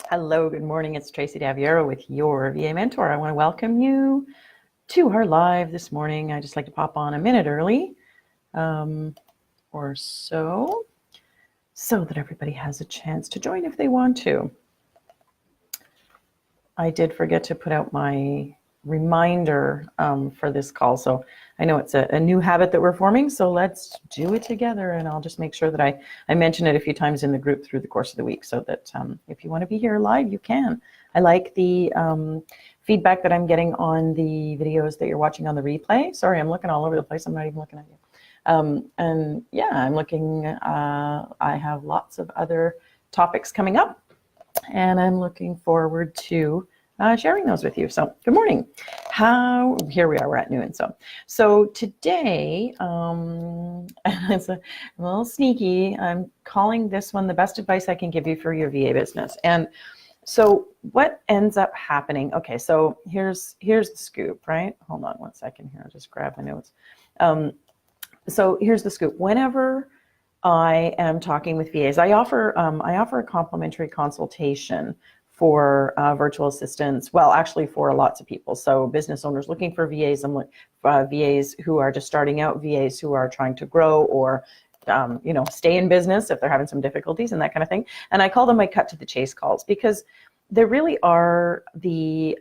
Hello, good morning. It's Tracy Daviero with your VA Mentor. I want to welcome you to our live this morning. I just like to pop on a minute early or so that everybody has a chance to join if they want to. I did forget to put out my reminder for this call, so I know it's a new habit that we're forming, so let's do it together, and I'll just make sure that I mention it a few times in the group through the course of the week so that if you want to be here live, you can. I like the feedback that I'm getting on the videos that you're watching on the replay. Sorry, I'm looking all over the place. I'm not even looking at you. And yeah, I'm looking, I have lots of other topics coming up, and I'm looking forward to sharing those with you. So good morning. Here we are, we're at noon. So today, it's a little sneaky. I'm calling this one the best advice I can give you for your VA business. And so what ends up happening, okay, so here's the scoop, right? Hold on one second here, I'll just grab my notes. So here's the scoop. Whenever I am talking with VAs, I offer a complimentary consultation for virtual assistants. Well, actually for lots of people. So business owners looking for VAs, VAs who are just starting out, VAs who are trying to grow or stay in business if they're having some difficulties and that kind of thing. And I call them my cut to the chase calls because they really are they're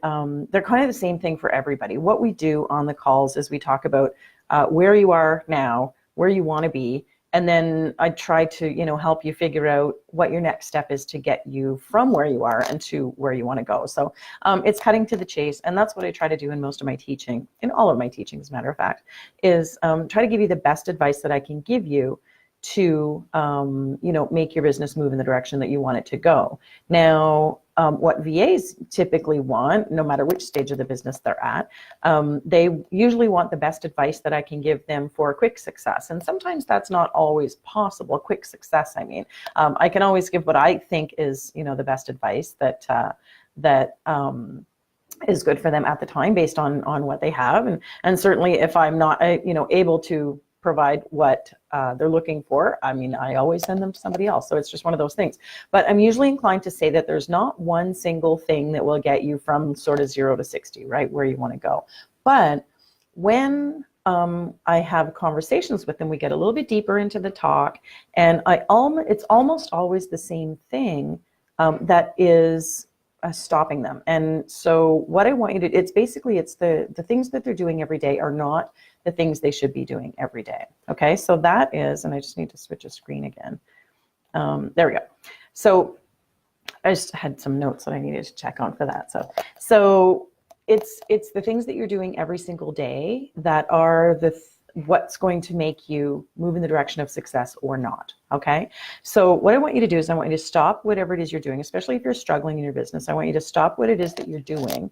kind of the same thing for everybody. What we do on the calls is we talk about where you are now, where you want to be, and then I try to, help you figure out what your next step is to get you from where you are and to where you want to go. So it's cutting to the chase, and that's what I try to do in most of my teaching, in all of my teaching, as a matter of fact, is try to give you the best advice that I can give you to, make your business move in the direction that you want it to go. Now, what VAs typically want, no matter which stage of the business they're at, they usually want the best advice that I can give them for quick success. And sometimes that's not always possible. Quick success, I mean. I can always give what I think is, the best advice that is good for them at the time based on what they have. And certainly if I'm not, able to provide what they're looking for, I mean, I always send them to somebody else. So it's just one of those things. But I'm usually inclined to say that there's not one single thing that will get you from sort of 0 to 60, right, where you want to go. But when I have conversations with them, we get a little bit deeper into the talk, and it's almost always the same thing that is stopping them. And so what I want you to do, it's the things that they're doing every day are not the things they should be doing every day. Okay, so that is, and I just need to switch a screen again. There we go. So I just had some notes that I needed to check on for that. So it's the things that you're doing every single day that are what's going to make you move in the direction of success or not. Okay, so what I want you to do is I want you to stop whatever it is you're doing, especially if you're struggling in your business. I want you to stop what it is that you're doing,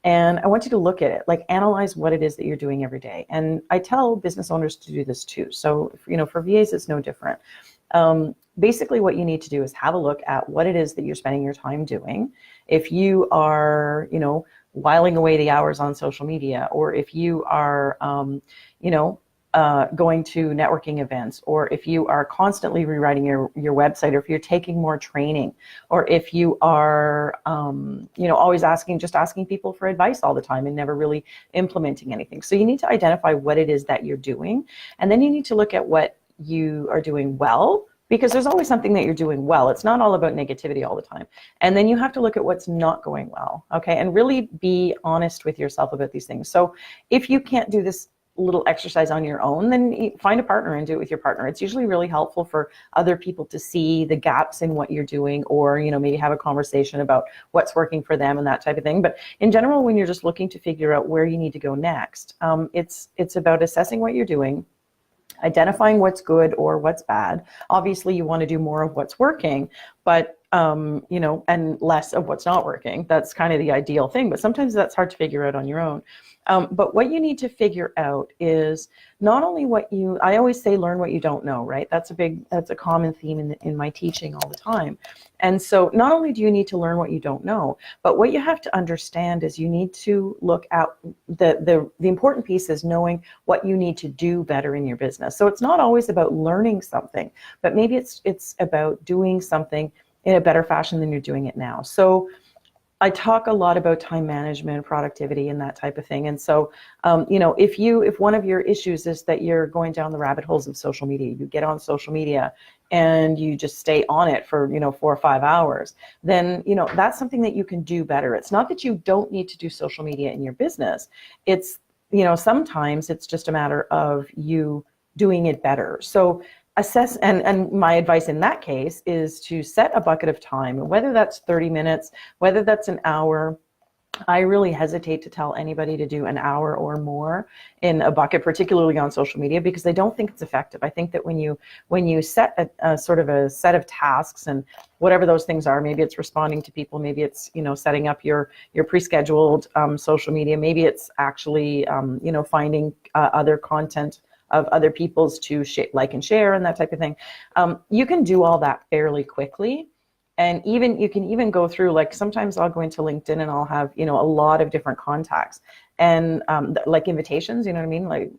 and I want you to look at it, like analyze what it is that you're doing every day. And I tell business owners to do this too. So, for VAs, it's no different. Basically what you need to do is have a look at what it is that you're spending your time doing. If you are, whiling away the hours on social media, or if you are, going to networking events, or if you are constantly rewriting your website, or if you're taking more training, or if you are, always asking people for advice all the time and never really implementing anything. So you need to identify what it is that you're doing, and then you need to look at what you are doing well, because there's always something that you're doing well. It's not all about negativity all the time. And then you have to look at what's not going well, okay? And really be honest with yourself about these things. So if you can't do this little exercise on your own, then find a partner and do it with your partner. It's usually really helpful for other people to see the gaps in what you're doing, or maybe have a conversation about what's working for them and that type of thing. But in general, when you're just looking to figure out where you need to go next, it's about assessing what you're doing, identifying what's good or what's bad. Obviously you want to do more of what's working, but and less of what's not working. That's kind of the ideal thing, but sometimes that's hard to figure out on your own. But what you need to figure out is not only I always say, learn what you don't know, right? That's a common theme in my teaching all the time. And so not only do you need to learn what you don't know, but what you have to understand is you need to look at the important piece is knowing what you need to do better in your business. So it's not always about learning something, but maybe it's about doing something in a better fashion than you're doing it now. So I talk a lot about time management, productivity, and that type of thing. And so, if one of your issues is that you're going down the rabbit holes of social media, you get on social media and you just stay on it for, 4 or 5 hours, then, that's something that you can do better. It's not that you don't need to do social media in your business. It's, sometimes it's just a matter of you doing it better. So assess, and my advice in that case is to set a bucket of time, whether that's 30 minutes, whether that's an hour. I really hesitate to tell anybody to do an hour or more in a bucket, particularly on social media, because I don't think it's effective. I think that when you set a sort of a set of tasks, and whatever those things are, maybe it's responding to people, maybe it's setting up your pre-scheduled social media, maybe it's actually finding other content of other people's to like and share and that type of thing. You can do all that fairly quickly. And you can even go through, like sometimes I'll go into LinkedIn and I'll have, a lot of different contacts and like invitations, you know what I mean? Like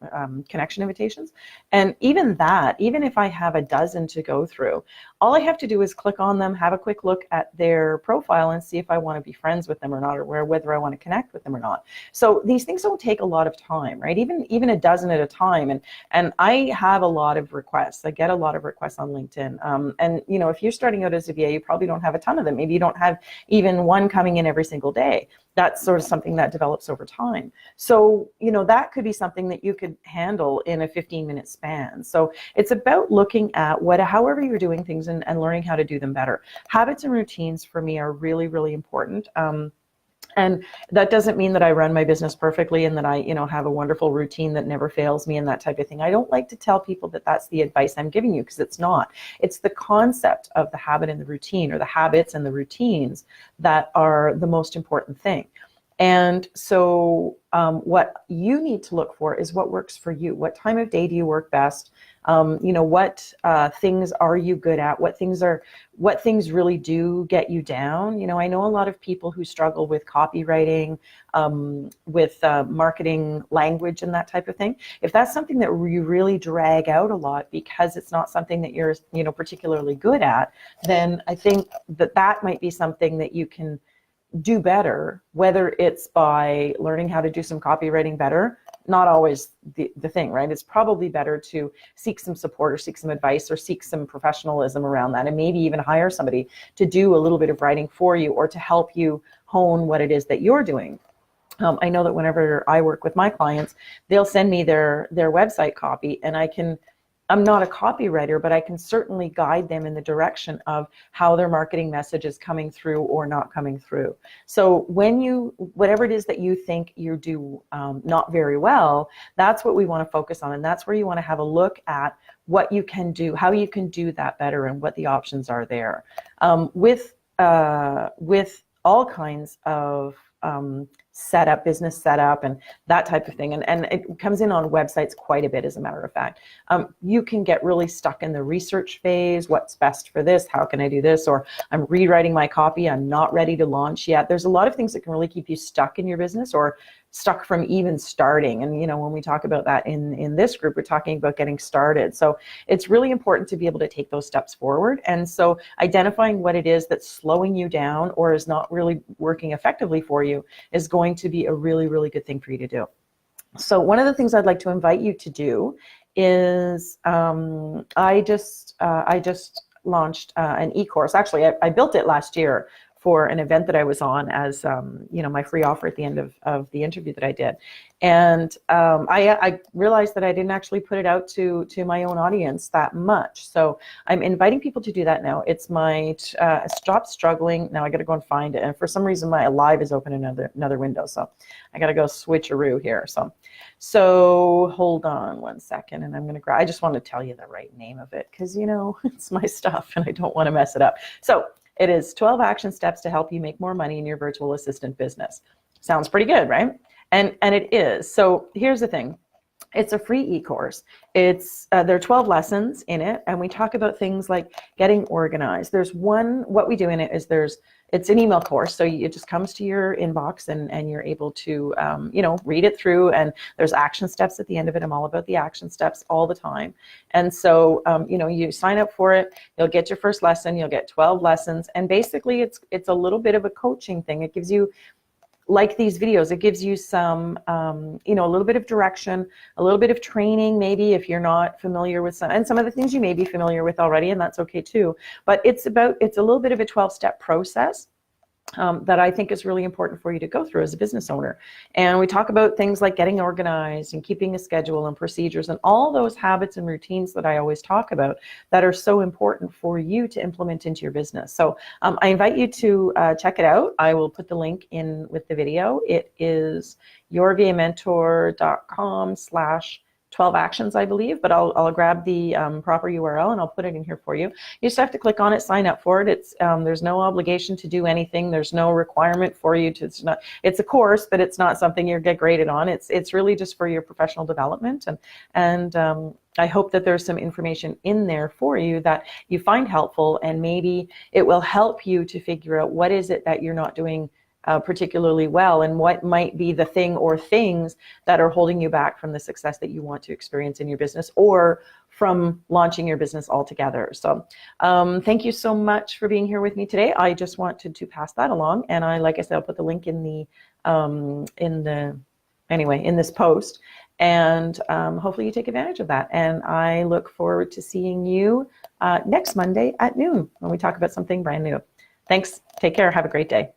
connection invitations. And even if I have a dozen to go through, all I have to do is click on them, have a quick look at their profile and see if I want to be friends with them or not, or whether I want to connect with them or not. So these things don't take a lot of time, right? Even a dozen at a time. And I have a lot of requests. I get a lot of requests on LinkedIn. And if you're starting out as a VA, you probably don't have a ton of them. Maybe you don't have even one coming in every single day. That's sort of something that develops over time. So, that could be something that you could handle in a 15-minute span. So it's about looking at however you're doing things and learning how to do them better. Habits and routines for me are really, really important. And that doesn't mean that I run my business perfectly and that I, have a wonderful routine that never fails me and that type of thing. I don't like to tell people that that's the advice I'm giving you, because it's not. It's the concept of the habit and the routine, or the habits and the routines, that are the most important thing. And so what you need to look for is what works for you. What time of day do you work best? What things are you good at? What things really do get you down? I know a lot of people who struggle with copywriting, with marketing language and that type of thing. If that's something that you really drag out a lot because it's not something that you're, particularly good at, then I think that might be something that you can do better, whether it's by learning how to do some copywriting better. Not always the thing, right? It's probably better to seek some support or seek some advice or seek some professionalism around that, and maybe even hire somebody to do a little bit of writing for you or to help you hone what it is that you're doing. I know that whenever I work with my clients, they'll send me their website copy, and I'm not a copywriter, but I can certainly guide them in the direction of how their marketing message is coming through or not coming through. So whatever it is that you think you do not very well, that's what we want to focus on. And that's where you want to have a look at what you can do, how you can do that better, and what the options are there. With all kinds of business setup and that type of thing. And it comes in on websites quite a bit, as a matter of fact. You can get really stuck in the research phase. What's best for this? How can I do this? Or I'm rewriting my copy. I'm not ready to launch yet. There's a lot of things that can really keep you stuck in your business, or stuck from even starting. And when we talk about that in this group, we're talking about getting started. So it's really important to be able to take those steps forward. And so identifying what it is that's slowing you down or is not really working effectively for you is going to be a really, really good thing for you to do. So one of the things I'd like to invite you to do is I just launched an e-course. Actually, I built it last year for an event that I was on as, my free offer at the end of the interview that I did. And I realized that I didn't actually put it out to my own audience that much. So I'm inviting people to do that now. It's my Stop Struggling. Now I got to go and find it. And for some reason, my live is open in another window. So I got to go switcheroo here. So hold on one second, and I'm going to I just want to tell you the right name of it, because, it's my stuff and I don't want to mess it up. So it is 12 action steps to help you make more money in your virtual assistant business. Sounds pretty good, right? And it is. So here's the thing. It's a free e-course. It's there are 12 lessons in it, and we talk about things like getting organized. What we do in it is it's an email course, so it just comes to your inbox, and you're able to read it through, and there's action steps at the end of it. I'm all about the action steps all the time. And so you sign up for it, you'll get your first lesson, you'll get 12 lessons, and basically it's a little bit of a coaching thing. It gives you, like these videos, it gives you some, a little bit of direction, a little bit of training, maybe if you're not familiar with some of the things you may be familiar with already, and that's okay too. But it's a little bit of a 12-step process that I think is really important for you to go through as a business owner. And we talk about things like getting organized and keeping a schedule and procedures and all those habits and routines that I always talk about that are so important for you to implement into your business. So I invite you to check it out. I will put the link in with the video. It is yourvamentor.com/12 actions, I believe, but I'll grab the proper URL and I'll put it in here for you. You just have to click on it, sign up for it. There's no obligation to do anything. There's no requirement for you to. It's a course, but it's not something you get graded on. It's really just for your professional development, and I hope that there's some information in there for you that you find helpful, and maybe it will help you to figure out what is it that you're not doing particularly well, and what might be the thing or things that are holding you back from the success that you want to experience in your business, or from launching your business altogether. So thank you so much for being here with me today. I just wanted to pass that along, and like I said, I'll put the link in this post, and hopefully you take advantage of that. And I look forward to seeing you next Monday at noon when we talk about something brand new. Thanks. Take care. Have a great day.